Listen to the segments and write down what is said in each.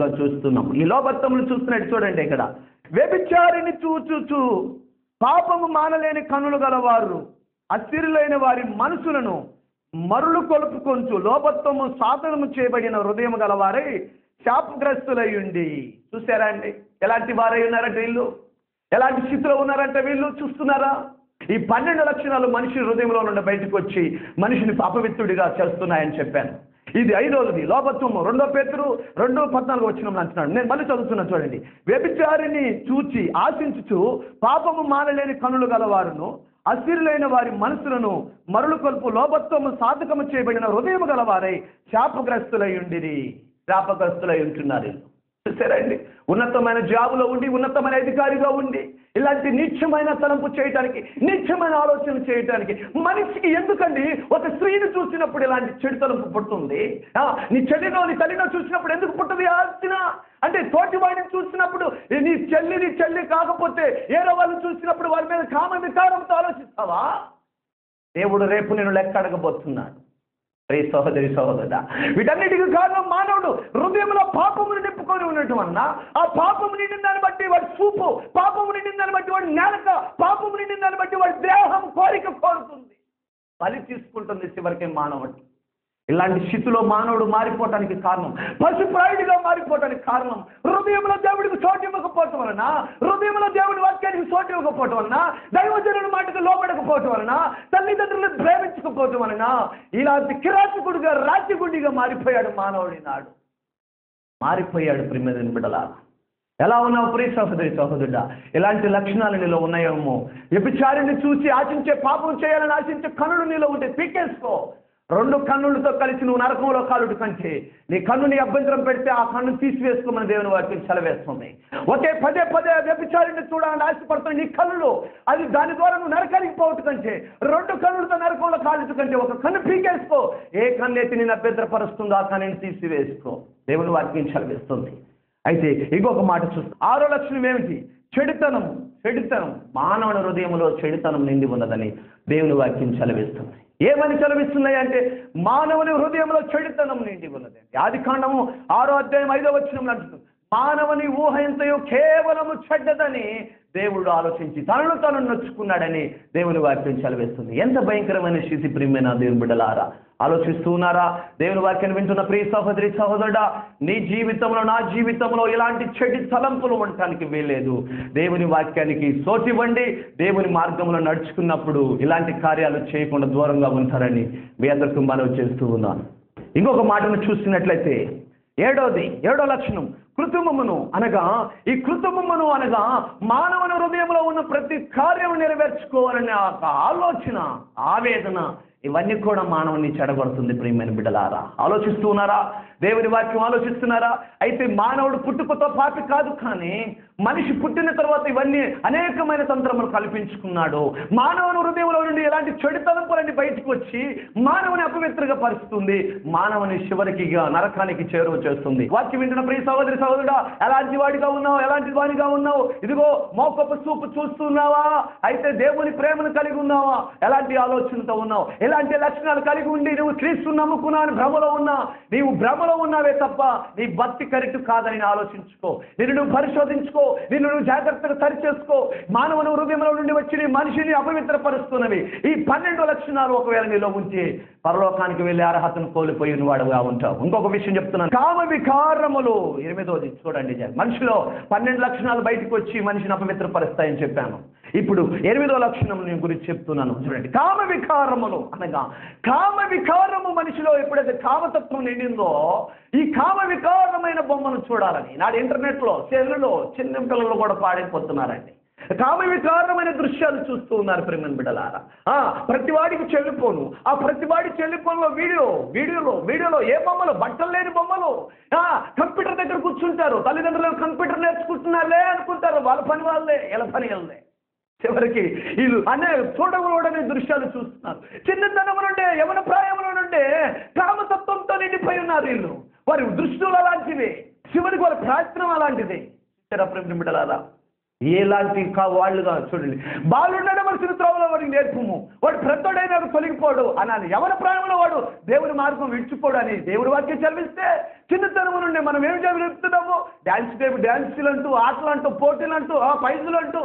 చూస్తున్నట్లుగా చూస్తున్నాం. ఈ లోబత్తములు చూస్తున్నట్టు చూడండి, ఇక్కడ వ్యభిచారిని చూచుచు పాపము మానలేని కన్నులు గలవారు అస్థిరులైన వారి మనసులను మరులు కొలుపుకొంచు లోబత్వము సాధనము చేయబడిన హృదయం గలవారై శాపగ్రస్తులై ఉండి. చూసారా అండి ఎలాంటి వారై ఉన్నారంటే వీళ్ళు, ఎలాంటి స్థితిలో ఉన్నారంటే వీళ్ళు. చూస్తున్నారా? ఈ 12 లక్షణాలు మనిషి హృదయంలో నుండి బయటకు వచ్చి మనిషిని అపవిత్రుడిగా చేస్తున్నాయని చెప్పాను. ఇది 5వది లోబత్వము. 2 పేతురు 2:14 వచనం అంటున్నాడు. నేను మళ్ళీ చదువుతున్నా చూడండి. వ్యభిచారిని చూచి ఆశించుచు పాపము మానలేని కన్నులు గలవారును అస్థిరులైన వారి మనసులను మరులు కొల్పు లోబత్వము సాధకము చేయబడిన హృదయం గలవారై శాపగ్రస్తులై ఉండిరి. శాపగ్రస్తులై ఉంటున్నారు. చూసారండి? ఉన్నతమైన జాబులో ఉండి, ఉన్నతమైన అధికారిగా ఉండి ఇలాంటి నీచమైన తలంపు చేయటానికి, నీచమైన ఆలోచన చేయటానికి మనిషికి ఎందుకండి? ఒక స్త్రీని చూసినప్పుడు ఇలాంటి చెడు తలంపు పుడుతుంది. నీ చెల్లినో నీ తల్లినో చూసినప్పుడు ఎందుకు పుట్టదు ఆలోచన? అంటే తోటి వాడిని చూసినప్పుడు నీ చెల్లి కాకపోతే ఏదో వాళ్ళని చూసినప్పుడు వారి మీద కామ వికారంతో ఆలోచిస్తావా? దేవుడు రేపు నేను లెక్క అడగబోతున్నాడు. సహోదరి సహోదరుడా, వీటన్నిటికీ కారణం మానవుడు హృదయంలో పాపమును నింపుకొని ఉండటం వలన, ఆ పాపము నిండిన దాన్ని బట్టి వాడి చూపు, పాపము నిండిన దాన్ని బట్టి వాడి నేలక, పాపము నిండిన దాన్ని బట్టి వాడి దేహం కోరిక కోరుతుంది, బలి తీసుకుంటుంది చివరికి మానవుడు. ఇలాంటి స్థితిలో మానవుడు మారిపోవటానికి కారణం, పశుప్రాయుడిగా మారిపోవటానికి కారణం హృదయంలో దేవుడికి చోటు ఇవ్వకపోవటం వలన, హృదయంలో దేవుడి వాక్యానికి చోటు ఇవ్వకపోవటం వలన, దైవజనుడి మాటకు లోబడకపోవటం వలన, తల్లిదండ్రులను ప్రేమించకపోవటం వలన ఇలాంటి కిరాతకుడిగా రాజ్యగుడిగా మారిపోయాడు మానవుడి నాడు. మారిపోయాడు. ప్రియమైన బిడ్డలారా, ఎలా ఉన్నావు ప్రియ సహోదరి సహోదరుడా? ఇలాంటి లక్షణాలు నీలో ఉన్నాయేమో. వ్యభిచారిని చూసి ఆశించే, పాపం చేయాలని ఆశించే కన్నులు నీలో ఉంటే పీకేసుకో. 2 కన్నులతో కలిసి నువ్వు నరకంలో కాలుడు కంటే నీ కన్నుని అభ్యంతరం పెడితే ఆ కన్ను తీసివేసుకోమని దేవుని వాక్యం సెలవేస్తుంది. పదే వ్యభిచారిని చూడాలని ఆశపడుతున్న నీ కన్నులు, అది దాని ద్వారా నువ్వు నరకానికి పోవటం కంటే, 2 కన్నులతో నరకంలో కాలుడు కంటే ఒక కన్ను పీకేసుకో. ఏ కన్ను అయితే నేను అభ్యంతరపరుస్తుందో ఆ కన్నుని తీసివేసుకో. దేవుని వాక్యం సెలవేస్తుంది. అయితే ఇంకొక మాట చూస్తాం. 6వ లక్షణం ఏమిటి? చెడుతనం. మానవుని హృదయంలో చెడుతనం నిండి ఉన్నదని దేవుని వాక్యం సెలవిస్తుంది. ఏమని సెలవిస్తున్నాయి అంటే మానవుని హృదయంలో చెడుతనం నిండి ఉన్నది. ఆదికాండము 6వ అధ్యాయం 5వ వచనంలో అంటున్నాడు, మానవుని ఊహ ఎంతయో కేవలము చెడ్డదని దేవుడు ఆలోచించి తనను నొచ్చుకున్నాడని దేవుని వాక్యం సెలవిస్తుంది. ఎంత భయంకరమైన స్థితి ప్రియమైన దేవుని బిడ్డలారా! ఆలోచిస్తూ ఉన్నారా? దేవుని వాక్యాన్ని వింటున్న ప్రియ సహోదరి సహోదరుడా, నీ జీవితంలో, నా జీవితంలో ఇలాంటి చెడు తలంపులు ఉండటానికి వీల్లేదు. దేవుని వాక్యానికి సోటివ్వండి. దేవుని మార్గంలో నడుచుకున్నప్పుడు ఇలాంటి కార్యాలు చేయకుండా దూరంగా ఉంటారని మీ అందరికీ మనవి చేస్తూ ఉన్నాను. ఇంకొక మాటను చూస్తున్నట్లయితే 7వ లక్షణం కృత్రిమమును అనగా, ఈ కృత్రిమమును అనగా మానవుని హృదయంలో ఉన్న ప్రతి కార్యం నెరవేర్చుకోవాలనే ఆలోచన, ఆవేదన, ఇవన్నీ కూడా మానవుని చెడగొడుతుంది. ప్రియమైన బిడ్డలారా, ఆలోచిస్తూ ఉన్నారా? దేవుని వాక్యం ఆలోచిస్తున్నారా? అయితే మానవుడు పుట్టుకతో పాపి కాదు, కానీ మనిషి పుట్టిన తర్వాత ఇవన్నీ అనేకమైన తంత్రములు కల్పించుకున్నాడు. మానవుని హృదయంలో నుండి ఎలాంటి చెడు తలంపులన్నీ బయటకు వచ్చి మానవుని అపవిత్రంగా పరుస్తుంది, మానవుని చివరికి నరకానికి చేరువ చేస్తుంది. వాక్యం వింటున్న ప్రియ సహోదరి సహోదరుడా, ఎలాంటి వాడిగా ఉన్నావు? ఎలాంటి వాడిగా ఉన్నావు? ఇదిగో మోకపు చూపు చూస్తున్నావా? అయితే దేవుని ప్రేమను కలిగి ఉన్నావా? ఎలాంటి ఆలోచనతో ఉన్నావు? ఎలాంటి లక్షణాలు కలిగి ఉండి నువ్వు క్రీస్తుని నమ్ముకున్నా అని భ్రమలో ఉన్నా, నీవు భ్రమలో ఉన్నావే తప్ప నీ భక్తి కరెక్ట్ కాదని ఆలోచించుకో. నిన్ను నువ్వు పరిశోధించుకో, నిన్ను నువ్వు జాగ్రత్తగా సరిచేసుకో. మానవుని హృదయంలో నుండి వచ్చి నీ మనిషిని అపవిత్రపరుస్తున్నవి ఈ 12 లక్షణాలు ఒకవేళ నీలో ఉంచి పరలోకానికి వెళ్ళే అర్హతను కోల్పోయిన వాడుగా ఉంటావు. ఇంకొక విషయం చెప్తున్నాను, కామ వికారములు. 8వది చూడండి. మనిషిలో 12 లక్షణాలు బయటకు వచ్చి మనిషిని అపవిత్రపరుస్తాయని చెప్పాను. ఇప్పుడు 8వ లక్షణం గురించి చెప్తున్నాను చూడండి. కామ వికారములు అనగా, కామ వికారము మనిషిలో ఎప్పుడైతే కామతత్వం నిండిందో, ఈ కామ వికారమైన బొమ్మను చూడాలని నాడు ఇంటర్నెట్లో, సెల్లులో చిన్న పిల్లలు కూడా పాడైపోతున్నారండి. కామ వికారమైన దృశ్యాలు చూస్తూ ఉన్నారు ప్రేమ బిడ్డలారా. ప్రతి వాడికి చెల్లిపోను, ఆ ప్రతి వాడి చెల్లిపోనులో వీడియోలో ఏ బొమ్మలు? బట్టలు లేని బొమ్మలు. కంప్యూటర్ దగ్గర కూర్చుంటారు, తల్లిదండ్రులు కంప్యూటర్ నేర్చుకుంటున్నారులే అనుకుంటారు, వాళ్ళ పని వాళ్ళే, ఎలా పని వాళ్ళే. చివరికి వీళ్ళు చూడకూడని దృశ్యాలు చూస్తున్నారు. చిన్నతనం నుండే, యవన ప్రాయంలో నుండే కామతత్వంతో నిండిపోయి ఉన్నారు వీళ్ళు. వారి దృష్టిలు అలాంటివి, చివరికి వాళ్ళ ప్రయత్నం అలాంటిది. బిడ్డలారా, ఎలాంటి వాళ్ళుగా చూడండి. బాలుండడం మనసుని త్రోవలో వాడికి నేర్పుము, వాడు ప్రతోడైనా తొలగిపోడు అనాలి. ఎవరి ప్రాణంలో వాడు దేవుని మార్గం విడిచిపోడు అని దేవుడి వాక్యం చదివిస్తే చిన్నతనం నుండి మనం ఏం చదువుతున్నాము? డ్యాన్సులు అంటూ, ఆటలు అంటూ, పోటీలు అంటూ, ప్రైజులు అంటూ,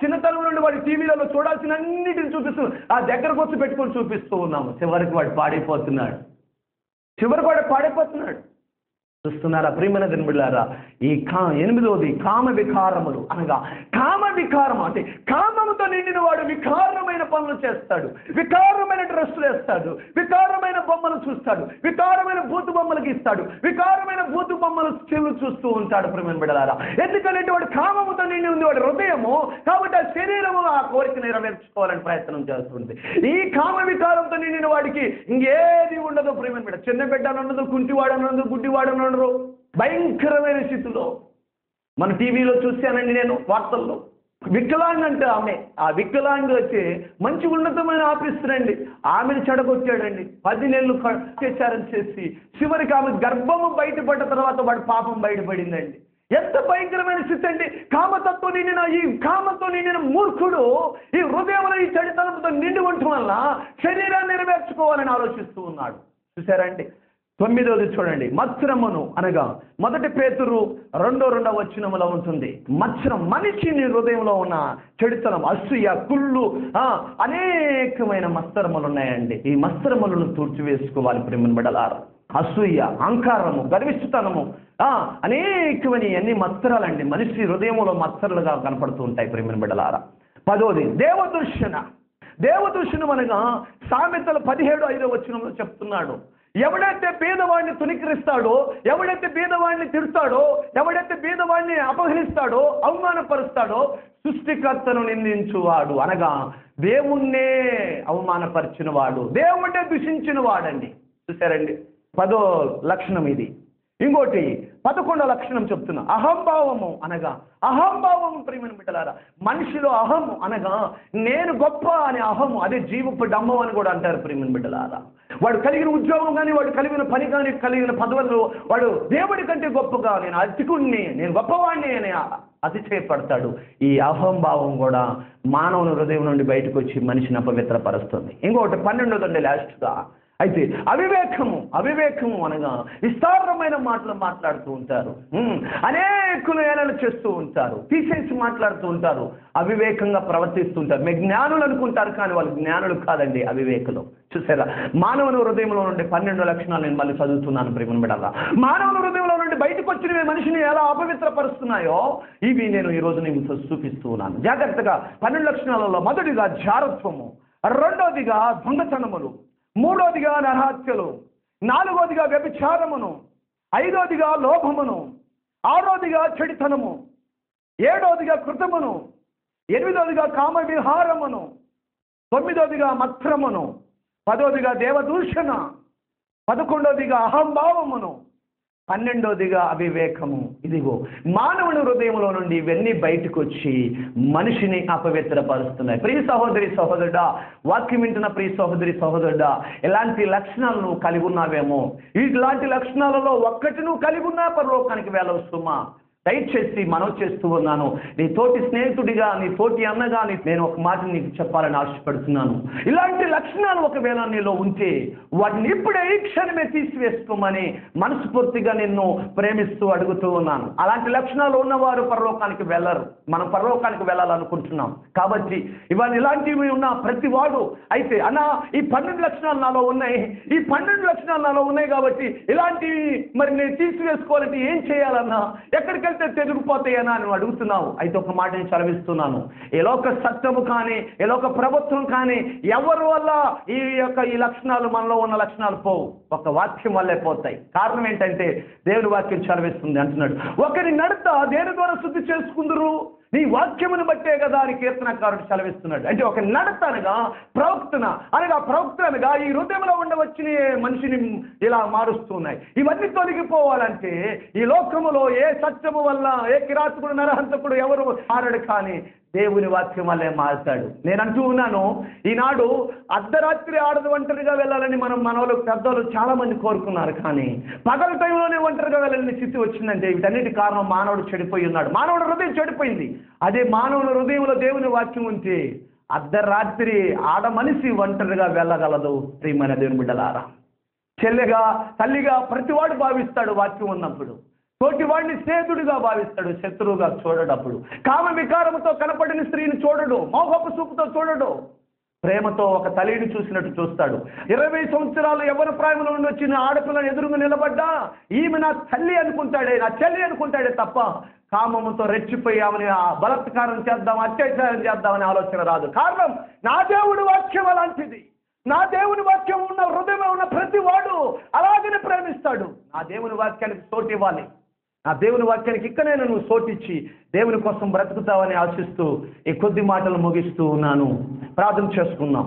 చిన్నతనం నుండి వాడి టీవీలలో చూడాల్సిన అన్నిటిని చూపిస్తూ ఆ దగ్గరకు వచ్చి పెట్టుకొని చూపిస్తూ ఉన్నాము. చివరికి వాడు పాడైపోతున్నాడు. చూస్తున్నారా ప్రియమైన దినబిడ్డలారా? ఈ 8వది కామ వికారములు అనగా, కామ వికారం అంటే కామముతో నిండిన వాడు వికారమైన పనులు చేస్తాడు, వికారమైన డ్రెస్సులు వేస్తాడు, వికారమైన బొమ్మలు చూస్తాడు, వికారమైన బూతు బొమ్మలకు ఇస్తాడు, వికారమైన బూతు బొమ్మలు చూస్తూ ఉంటాడు. ప్రియమైన బిడ్డలారా, ఎందుకంటే వాడు కామముతో నిండి ఉంది వాడు హృదయము. కాబట్టి ఆ శరీరము ఆ కోరిక నెరవేర్చుకోవాలని ప్రయత్నం చేస్తుంది. ఈ కామ వికారంతో నిండిన వాడికి ఇంకేది ఉండదు. ప్రియమైన బిడ్డ, చిన్న బిడ్డ ఉండదు, కుంటివాడనదు, గుడ్డివాడనదు, భయంకరమైన స్థితిలో. మన టీవీలో చూశానండి నేను, వార్తల్లో వికలాంగ్ అంటే ఆమె, ఆ వికలాంగ్ వచ్చి మంచి ఉన్నతమైన ఆఫీసరండి, ఆమెను చెడగొట్టాడండి, 10 నెలలు చేశారని చేసి చివరికి ఆమె గర్భము బయటపడ్డ తర్వాత వాడి పాపం బయటపడిందండి. ఎంత భయంకరమైన స్థితి అండి! కామంతో నిండిన మూర్ఖుడు ఈ హృదయంలో ఈ చెడుతనంతో నిండి ఉండటం వల్ల శరీరాన్ని నెరవేర్చుకోవాలని ఆలోచిస్తూ ఉన్నాడు. చూసారండి? 9వది చూడండి, మత్సరమును అనగా 1 పేతురు 2:2 ఉంటుంది. మత్సరం మనిషిని హృదయంలో ఉన్న చెడుతనం, అసూయ, కుళ్ళు, అనేకమైన మత్సరములు ఉన్నాయండి. ఈ మత్సరములను తుడిచివేసుకోవాలి ప్రియమైన బిడ్డలారా. అసూయ, అహంకారము, గర్విష్ఠతనము, అనేకమైన అన్ని మత్సరాలండి. మనిషి హృదయంలో మత్సరాలుగా కనపడుతూ ఉంటాయి ప్రియమైన బిడ్డలారా. 10వది దేవదూషణం అనగా సామెతలు 17:5 చెప్తున్నాడు. ఎవడైతే పేదవాడిని తునికరిస్తాడో, ఎవడైతే పేదవాడిని తిడతాడో, ఎవడైతే పేదవాడిని అపహరిస్తాడో, అవమానపరుస్తాడో సృష్టికర్తను నిందించువాడు అనగా దేవుణ్ణే అవమానపరిచిన వాడు, దేవుణ్ణే దూషించిన వాడండి. చూసారండి? 10వ లక్షణం ఇది. ఇంకోటి 11వ లక్షణం చెప్తున్నా, అహంభావము అనగా, అహంభావము ప్రియమైన బిడ్డలారా, మనిషిలో అహము అనగా నేను గొప్ప అనే అహము, అదే జీవపు డంబం అని కూడా అంటారు ప్రియమైన బిడ్డలారా. వాడు కలిగిన ఉద్యోగం కానీ, వాడు కలిగిన పని కానీ, కలిగిన పదవులు వాడు దేవుడి కంటే గొప్పగా నేను అతికుణ్ణి, నేను గొప్పవాడిని అని అతిశయపడతాడు. ఈ అహంభావం కూడా మానవుని హృదయం నుండి బయటకు వచ్చి మనిషిని అపవిత్రపరుస్తుంది. ఇంకొకటి 12వదండి లాస్ట్గా. అయితే అవివేకము అనగా విస్తారమైన మాటలు మాట్లాడుతూ ఉంటారు, అనేకులు ఏలలు చేస్తూ ఉంటారు, తీసేసి మాట్లాడుతూ ఉంటారు, అవివేకంగా ప్రవర్తిస్తుంటారు. మేము జ్ఞానులు అనుకుంటారు కానీ వాళ్ళు జ్ఞానులు కాదండి, అవివేకులు. చూసారా? మానవుని హృదయంలో నుండి 12 లక్షణాలు నేను మళ్ళీ చదువుతున్నాను ప్రియమైన బిడ్డలారా. మానవుని హృదయంలో నుండి బయటకు వచ్చినవి మనిషిని ఎలా అపవిత్రపరుస్తున్నాయో ఇవి నేను ఈరోజు నీకు చూపిస్తూ ఉన్నాను. జాగ్రత్తగా 12 లక్షణాలలో 1వదిగా జారత్వము, 2వదిగా దొంగతనములు, 3వదిగా నరహత్యలు, 4వదిగా వ్యభిచారమును, 5వదిగా లోభమును, 6వదిగా చెడితనము, 7వదిగా కృతమును, 8వదిగా కామ విహారమును, 9వదిగా మత్సరమును, 10వదిగా దేవదూషణ, 11వదిగా అహంభావమును, 12వదిగా అవివేకము. ఇదిగో మానవుని హృదయంలో నుండి ఇవన్నీ బయటకు వచ్చి మనిషిని అపవిత్రపరుస్తున్నాయి. ప్రియ సహోదరి సహోదరుడా, వాక్యం వింటున్న ప్రియ సహోదరి సహోదరుడా, ఎలాంటి లక్షణాలు నువ్వు కలిగి ఉన్నావేమో, ఇలాంటి లక్షణాలలో ఒక్కటి నువ్వు కలిగి ఉన్నా పరలోకానికి వెళ్ళవు సుమా. దయచేసి మనవి చేస్తూ ఉన్నాను, నీ తోటి స్నేహితుడిగా, నీ తోటి అన్నగా నేను ఒక మాట నీకు చెప్పాలని ఆశపడుతున్నాను. ఇలాంటి లక్షణాలు ఒకవేళ నీలో ఉంటే వాటిని ఇప్పుడే ఈ క్షణమే తీసివేసుకోమని మనస్ఫూర్తిగా నిన్ను ప్రేమిస్తూ అడుగుతూ ఉన్నాను. అలాంటి లక్షణాలు ఉన్నవారు పరలోకానికి వెళ్ళరు. మనం పరలోకానికి వెళ్ళాలనుకుంటున్నాం కాబట్టి ఇవాళ ఇలాంటివి ఉన్న ప్రతి వాడు అయితే ఈ 12 లక్షణాలు నాలో ఉన్నాయి, ఈ 12 లక్షణాలు నాలో ఉన్నాయి కాబట్టి ఇలాంటివి మరి నేను తీసివేసుకోవాలంటే ఏం చేయాలన్నా, ఎక్కడికి తెగిపోతాయనా అని అడుగుతున్నావు. అయితే ఒక మాట నేను చదివిస్తున్నాను, ఏ లోక సత్యము కానీ, ఏ లోక ప్రభుత్వం కానీ ఎవరి వల్ల ఈ లక్షణాలు, మనలో ఉన్న లక్షణాలు పోవు, ఒక వాక్యం వల్లే పోతాయి. కారణం ఏంటంటే దేవుని వాక్యం చదివిస్తుంది అంటున్నాడు, ఒకరి నడత దేని ద్వారా శుద్ధి చేసుకుందరు, నీ వాక్యమును బట్టే కదా అని కీర్తనకారుడు చదివిస్తున్నాడు. అంటే ఒక నడత అనగా ప్రవక్తన అనగా ఈ హృదయంలో ఉండవచ్చిన మనిషిని ఇలా మారుస్తున్నాయి. ఇవన్నీ తొలగిపోవాలంటే ఈ లోకములో ఏ సత్యము వల్ల, ఏ కిరాతకుడు, నరహంతకుడు ఎవరు మారడు కానీ దేవుని వాక్యం వల్లే మారుతాడు. నేను అంటూ ఉన్నాను, ఈనాడు అర్ధరాత్రి ఆడదు ఒంటరిగా వెళ్ళాలని మనలో పెద్దలు చాలా మంది కోరుకున్నారు. కానీ పగల టైంలోనే ఒంటరిగా వెళ్ళాలని స్థితి వచ్చిందంటే వీటన్నిటి కారణం మానవుడు చెడిపోయి ఉన్నాడు. మానవుడు హృదయం చెడిపోయింది. అదే మానవుల హృదయంలో దేవుని వాక్యం ఉంటే అర్ధరాత్రి ఆడ మనిషి ఒంటరిగా వెళ్ళగలదు. ప్రియమైన దేవుని బిడ్డలారా, చెల్లెగా తల్లిగా ప్రతివాడు భావిస్తాడు వాక్యం ఉన్నప్పుడు. తోటివాడిని స్నేహితుడిగా భావిస్తాడు, శత్రువుగా చూడడప్పుడు. కామ వికారముతో కనపడిన స్త్రీని చూడడు, మోహపు చూపుతో చూడడు, ప్రేమతో ఒక తల్లిని చూసినట్టు చూస్తాడు. 20 సంవత్సరాలు యవ్వన ప్రాయంలో నుండి వచ్చిన ఆడపిల్లని ఎదురుగా నిలబడ్డా ఈమె నా తల్లి అనుకుంటాడే, నా చెల్లి అనుకుంటాడే తప్ప కామముతో రెచ్చిపోయి ఆమెని బలాత్కారం చేద్దాం, అత్యాచారం చేద్దామని ఆలోచన రాదు. కారణం, నా దేవుడి వాక్యం అలాంటిది. నా దేవుని వాక్యం ఉన్న హృదయంలో ఉన్న ప్రతి వాడు అలాగనే ప్రేమిస్తాడు. నా దేవుని వాక్యానికి చోటు ఇవ్వాలి. నా దేవుని వాక్యానికి ఇక్కడనే నువ్వు చోటిచ్చి దేవుని కోసం బ్రతుకుతావని ఆశిస్తూ ఈ కొద్ది మాటలు ముగిస్తూ ఉన్నాను. ప్రార్థన చేసుకుందాం.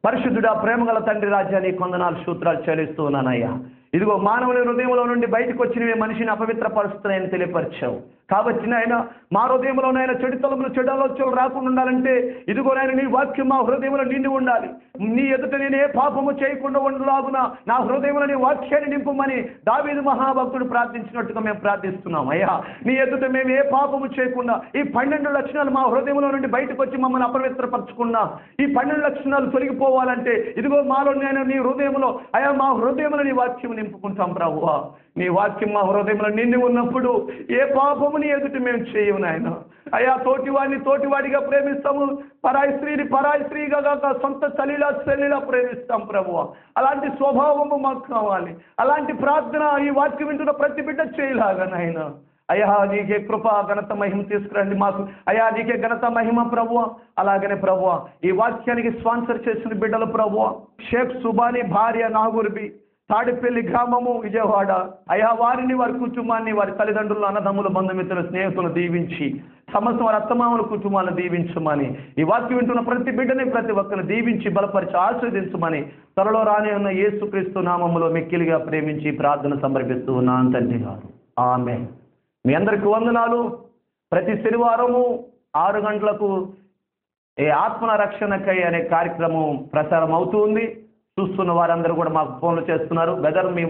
పరిశుద్ధుడా, ప్రేమగల తండ్రి రాజ్యాన్ని కొందనాలు సూత్రాలు చెల్లిస్తూ ఉన్నానయ్యా. ఇదిగో మానవుని హృదయంలో నుండి బయటకు వచ్చినవి మనిషిని అపవిత్రపరుస్తున్నాయని తెలియపరిచావు. కాబట్టి నాయన మా హృదయంలోనైనా చెడు తలములు చెడు ఆలోచనలు రాకుండా ఉండాలంటే ఇదిగో నాయన నీ వాక్యం మా హృదయంలో నిండి ఉండాలి. నీ ఎదుట నేను ఏ పాపము చేయకుండా ఉండలాగున నా హృదయంలో నీ వాక్యాన్ని నింపమని దావీదు మహాభక్తుడు ప్రార్థించినట్టుగా మేము ప్రార్థిస్తున్నాం. అయ్యా, నీ ఎదుట మేము ఏ పాపము చేయకుండా ఈ 12 లక్షణాలు మా హృదయంలో నుండి బయటకు వచ్చి మమ్మల్ని అపవిత్రపరచుకున్నా ఈ 12 లక్షణాలు తొలగిపోవాలంటే ఇదిగో మాలో నేను నీ హృదయంలో అయ్యా మా హృదయంలో నీ వాక్యం నింపుకుంటాం ప్రభువా. నీ వాక్యం మా హృదయంలో నిండి ఉన్నప్పుడు ఏ పాపము నీ ఎదుట మేము చేయము నాయన. అయ్యా, తోటివాడిని తోటివాడిగా ప్రేమిస్తాము, పరాయి స్త్రీని పరాయి స్త్రీగా కాక సొంత తల్లిలా ప్రేమిస్తాం ప్రభువా. అలాంటి స్వభావము మాకు కావాలి. అలాంటి ప్రార్థన ఈ వాక్యం వింటున్న ప్రతి బిడ్డ చేయలాగా నాయన. అయ్యా, నీకే కృప ఘనత మహిమ తీసుకురండి మాకు. అయ్యా, నీకే ఘనత మహిమ ప్రభువా. అలాగనే ప్రభువా, ఈ వాక్యానికి స్పాన్సర్ చేసిన బిడ్డలు ప్రభువా, షేక్ సుబాని భార్య నాగూర్బి, తాడిపల్లి గ్రామము, విజయవాడ. అయ్యా, వారిని వారి కుటుంబాన్ని వారి తల్లిదండ్రులు అన్నదమ్ములు బంధుమిత్రులు స్నేహితులు దీవించి సమస్త వారి అత్తమామల కుటుంబాలను దీవించమని, ఈ వాక్యం వింటున్న ప్రతి బిడ్డని ప్రతి ఒక్కరిని దీవించి బలపరిచి ఆశీర్వదించమని త్వరలో రానే ఉన్న యేసుక్రీస్తు నామములో మిక్కిలిగా ప్రేమించి ప్రార్థన సమర్పిస్తూ ఉన్నాను తండ్రి గారు. ఆమేన్. మీ అందరికి వందనాలు. ప్రతి శనివారము 6 గంటలకు ఏ ఆత్మల రక్షణకై అనే కార్యక్రమం ప్రసారం అవుతుంది. చూస్తున్న వారందరూ కూడా మాకు ఫోన్లు చేస్తున్నారు. వెదర్ మీ